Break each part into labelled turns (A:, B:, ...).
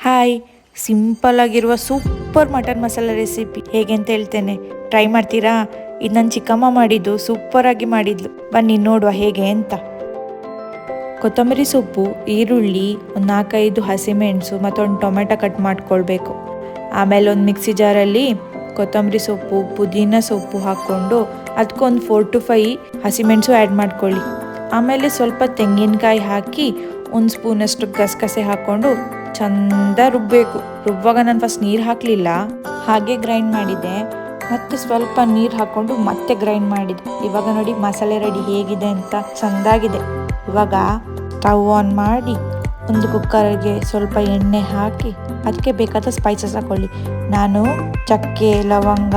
A: Hi, simple ಆಗಿರುವ super mutton masala recipe ಹೇಗೆ ಅಂತ ಹೇಳ್ತೇನೆ. ಟ್ರೈ ಮಾಡ್ತೀರಾ? ಇದು ನನ್ನ ಚಿಕ್ಕಮ್ಮ ಮಾಡಿದ್ದು, ಸೂಪರಾಗಿ ಮಾಡಿದ್ಲು. ಬನ್ನಿ ನೋಡುವ ಹೇಗೆ ಅಂತ. ಕೊತ್ತಂಬರಿ ಸೊಪ್ಪು, ಈರುಳ್ಳಿ, ಒಂದು 4-5 ಹಸಿಮೆಣಸು ಮತ್ತು ಒಂದು ಟೊಮೆಟೊ ಕಟ್ ಮಾಡ್ಕೊಳ್ಬೇಕು. ಆಮೇಲೆ ಒಂದು ಮಿಕ್ಸಿ ಜಾರಲ್ಲಿ ಕೊತ್ತಂಬರಿ ಸೊಪ್ಪು, ಪುದೀನ ಸೊಪ್ಪು ಹಾಕ್ಕೊಂಡು ಅದಕ್ಕೊಂದು 4 to 5 ಹಸಿಮೆಣಸು ಆ್ಯಡ್ ಮಾಡ್ಕೊಳ್ಳಿ. ಆಮೇಲೆ ಸ್ವಲ್ಪ ತೆಂಗಿನಕಾಯಿ ಹಾಕಿ 1 ಸ್ಪೂನಷ್ಟು ಗಸಗಸೆ ಹಾಕ್ಕೊಂಡು ಚಂದ ರುಬ್ಬಬೇಕು. ರುಬ್ಬುವಾಗ ನಾನು ಫಸ್ಟ್ ನೀರು ಹಾಕಲಿಲ್ಲ, ಹಾಗೆ ಗ್ರೈಂಡ್ ಮಾಡಿದ್ದೆ. ಮತ್ತೆ ಸ್ವಲ್ಪ ನೀರು ಹಾಕ್ಕೊಂಡು ಮತ್ತೆ ಗ್ರೈಂಡ್ ಮಾಡಿದೆ. ಇವಾಗ ನೋಡಿ ಮಸಾಲೆ ರೆಡಿ ಹೇಗಿದೆ ಅಂತ, ಚೆಂದಾಗಿದೆ. ಇವಾಗ ಸ್ಟವ್ ಆನ್ ಮಾಡಿ ಒಂದು ಕುಕ್ಕರ್ಗೆ ಸ್ವಲ್ಪ ಎಣ್ಣೆ ಹಾಕಿ ಅದಕ್ಕೆ ಬೇಕಾದ ಸ್ಪೈಸಸ್ ಹಾಕ್ಕೊಳ್ಳಿ. ನಾನು ಚಕ್ಕೆ, ಲವಂಗ,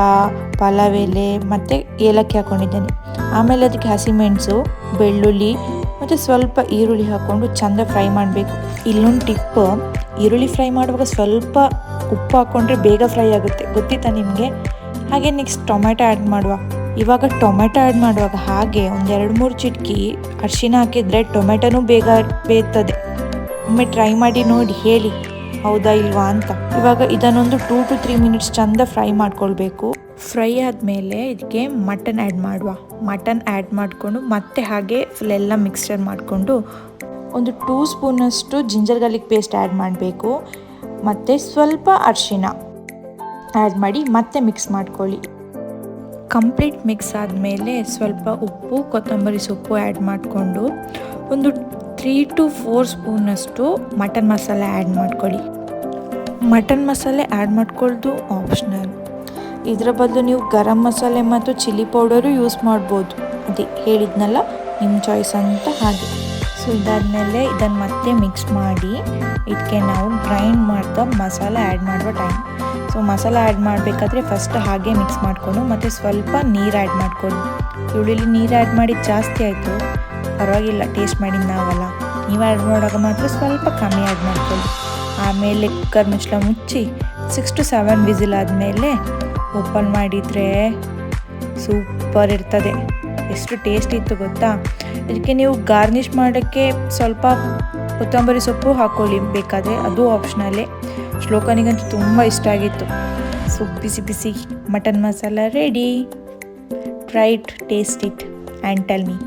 A: ಪಲಾವ್ ಎಲೆ ಮತ್ತು ಏಲಕ್ಕಿ ಹಾಕ್ಕೊಂಡಿದ್ದೇನೆ. ಆಮೇಲೆ ಅದಕ್ಕೆ ಹಸಿಮೆಣಸು, ಬೆಳ್ಳುಳ್ಳಿ ಮತ್ತು ಸ್ವಲ್ಪ ಈರುಳ್ಳಿ ಹಾಕ್ಕೊಂಡು ಚೆಂದ ಫ್ರೈ ಮಾಡಬೇಕು. ಇಲ್ಲೊಂದು ಟಿಪ್, ಈರುಳ್ಳಿ ಫ್ರೈ ಮಾಡುವಾಗ ಸ್ವಲ್ಪ ಉಪ್ಪು ಹಾಕ್ಕೊಂಡ್ರೆ ಬೇಗ ಫ್ರೈ ಆಗುತ್ತೆ, ಗೊತ್ತಿತ್ತಾ ನಿಮಗೆ? ಹಾಗೆ ನೆಕ್ಸ್ಟ್ ಟೊಮೆಟೊ ಆ್ಯಡ್ ಮಾಡುವ. ಇವಾಗ ಟೊಮೆಟೊ ಆ್ಯಡ್ ಮಾಡುವಾಗ ಹಾಗೆ ಒಂದು 2-3 ಚಿಟಕಿ ಅರಿಶಿನ ಹಾಕಿದರೆ ಟೊಮೆಟೊನೂ ಬೇಗ ಬೇಯ್ತದೆ. ಒಮ್ಮೆ ಟ್ರೈ ಮಾಡಿ ನೋಡಿ, ಹೇಳಿ ಹೌದಾ ಇಲ್ವಾ ಅಂತ. ಇವಾಗ ಇದನ್ನೊಂದು 2 to 3 ಮಿನಿಟ್ಸ್ ಚೆಂದ ಫ್ರೈ ಮಾಡ್ಕೊಳ್ಬೇಕು. ಫ್ರೈ ಆದಮೇಲೆ ಇದಕ್ಕೆ ಮಟನ್ ಆ್ಯಡ್ ಮಾಡುವ. ಮಟನ್ ಆ್ಯಡ್ ಮಾಡಿಕೊಂಡು ಮತ್ತೆ ಹಾಗೆ ಫುಲ್ ಎಲ್ಲ ಮಿಕ್ಸ್ಚರ್ ಮಾಡಿಕೊಂಡು ಒಂದು 2 ಸ್ಪೂನಷ್ಟು ಜಿಂಜರ್ ಗಾರ್ಲಿಕ್ ಪೇಸ್ಟ್ ಆ್ಯಡ್ ಮಾಡಬೇಕು. ಮತ್ತು ಸ್ವಲ್ಪ ಅರಿಶಿನ ಆ್ಯಡ್ ಮಾಡಿ ಮತ್ತೆ ಮಿಕ್ಸ್ ಮಾಡ್ಕೊಳ್ಳಿ. ಕಂಪ್ಲೀಟ್ ಮಿಕ್ಸ್ ಆದಮೇಲೆ ಸ್ವಲ್ಪ ಉಪ್ಪು, ಕೊತ್ತಂಬರಿ ಸೊಪ್ಪು ಆ್ಯಡ್ ಮಾಡಿಕೊಂಡು ಒಂದು 3 to 4 ಸ್ಪೂನಷ್ಟು ಮಟನ್ ಮಸಾಲೆ ಆ್ಯಡ್ ಮಾಡ್ಕೊಳ್ಳಿ. ಮಟನ್ ಮಸಾಲೆ ಆ್ಯಡ್ ಮಾಡ್ಕೊಳ್ಳೋದು ಆಪ್ಷನಲ್. ಇದರ ಬದಲು ನೀವು ಗರಂ ಮಸಾಲೆ ಮತ್ತು ಚಿಲ್ಲಿ ಪೌಡರು ಯೂಸ್ ಮಾಡ್ಬೋದು. ಅದೇ ಹೇಳಿದ್ನಲ್ಲ, ನಿಮ್ಮ ಚಾಯ್ಸ್ ಅಂತ. ಹಾಗೆ ಸೊ ಇದಾದಮೇಲೆ ಇದನ್ನು ಮತ್ತೆ ಮಿಕ್ಸ್ ಮಾಡಿ ಇದಕ್ಕೆ ನಾವು ಗ್ರೈಂಡ್ ಮಾಡಿದ ಮಸಾಲ ಆ್ಯಡ್ ಮಾಡುವ ಟೈಮ್. ಸೊ ಮಸಾಲ ಆ್ಯಡ್ ಮಾಡಬೇಕಾದ್ರೆ ಫಸ್ಟ್ ಹಾಗೆ ಮಿಕ್ಸ್ ಮಾಡಿಕೊಂಡು ಮತ್ತು ಸ್ವಲ್ಪ ನೀರು ಆ್ಯಡ್ ಮಾಡ್ಕೊಳ್ಳಿ. ಈರುಳ್ಳಿ ನೀರು ಆ್ಯಡ್ ಮಾಡಿದ್ದು ಜಾಸ್ತಿ ಆಯಿತು, ಪರವಾಗಿಲ್ಲ, ಟೇಸ್ಟ್ ಮಾಡಿದ್ದು ನಾವಲ್ಲ. ನೀವು ಆ್ಯಡ್ ಮಾಡುವಾಗ ಮಾತ್ರ ಸ್ವಲ್ಪ ಕಮ್ಮಿ ಆ್ಯಡ್ ಮಾಡ್ಕೊಳ್ಳಿ. ಆಮೇಲೆ ಕುಕ್ಕರ್ ಮುಚ್ಚಳ ಮುಚ್ಚಿ 6 to 7 ವಿಸಿಲ್ ಆದಮೇಲೆ ಓಪನ್ ಮಾಡಿದರೆ ಸೂಪರ್ ಇರ್ತದೆ. ಎಷ್ಟು ಟೇಸ್ಟ್ ಇತ್ತು ಗೊತ್ತಾ? ಇದಕ್ಕೆ ನೀವು ಗಾರ್ನಿಷ್ ಮಾಡೋಕ್ಕೆ ಸ್ವಲ್ಪ ಕೊತ್ತಂಬರಿ ಸೊಪ್ಪು ಹಾಕ್ಕೊಳ್ಳಿ ಬೇಕಾದರೆ, ಅದು ಆಪ್ಷನಲ್ಲೇ. ಶ್ಲೋಕನಿಗಂತೂ ತುಂಬ ಇಷ್ಟ ಆಗಿತ್ತು. ಸೊ ಬಿಸಿ ಬಿಸಿ mutton masala ready. Try it, taste it and tell me.